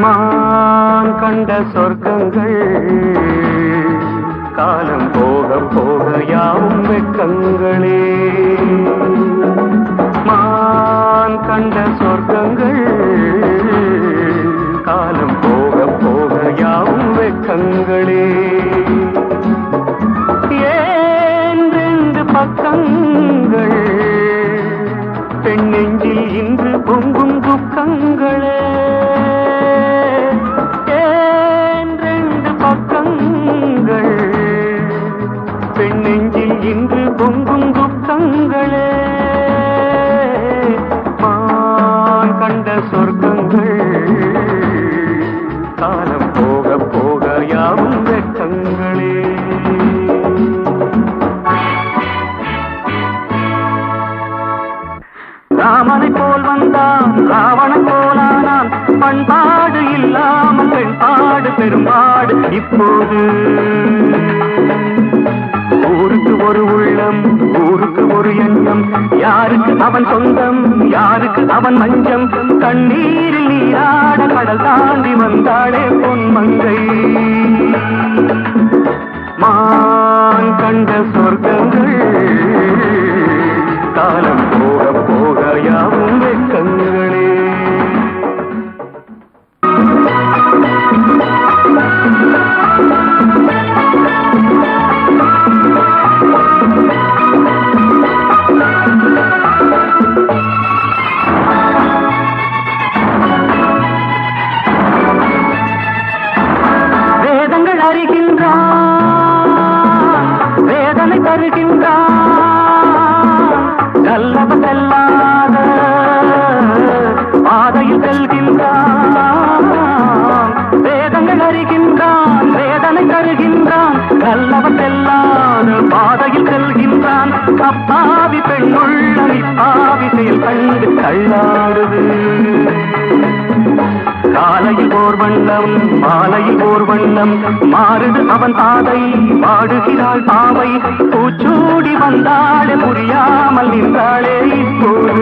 மான் கண்ட சொர்க்கங்கள் காலம் போக போக யாவும் வெட்கங்களே. மான் கண்ட சொர்க்கங்கள் காலம் போக போக யாவும் வெட்கங்களே. ஏன் ரெண்டு பக்கங்கள் பெண் நெஞ்சில் இன்று பொங்கும் துக்கங்களே. ஏன் ரெண்டு பக்கங்கள் பெண் நெஞ்சில் இன்று பொங்கும் துக்கங்களே. மான் கண்ட சொர்க்கங்கள் காலம் போக போக யாவும் வெட்கங்களே. ராமனை போல் வந்தான் ராவணன் போலானான். பண்பாடு இல்லாமல் பெண்பாடு பெரும்பாடு. இப்போது ஊருக்கு ஒரு உள்ளம் ஊருக்கு ஒரு எண்ணம். யாருக்கு அவன் சொந்தம் யாருக்கு அவன் மஞ்சம். கண்ணீரில் நீராட கடல் தாண்டி வந்தாளே பொன்மங்கை. மான் கண்ட சொர்க்கங்கள் காலம் போக போக யாவும் வெட்கங்களே. வேதங்கள் அறிகின்றான் வேதனை தருகின்றான். நல்லவ செல்லாத பாதையில் செல்கின்றான். வேதங்கள் அறிகின்றான் வேதனை தருகின்றான். நல்லவ செல்லாத பாதையில் செல்கின்றான். அப்பாவி பெண்ணுள்ள இப்பாவி செயல் கண்டு தள்ளாடுது. காலையில் ஓர் வண்ணம் மாலையில் ஓர் வண்ணம். மாறுது அவன் பாதை வாடுகிறாள் பாவை. பூச்சூடி வந்தாளே புரியாமல் நின்றாளே இப்போது.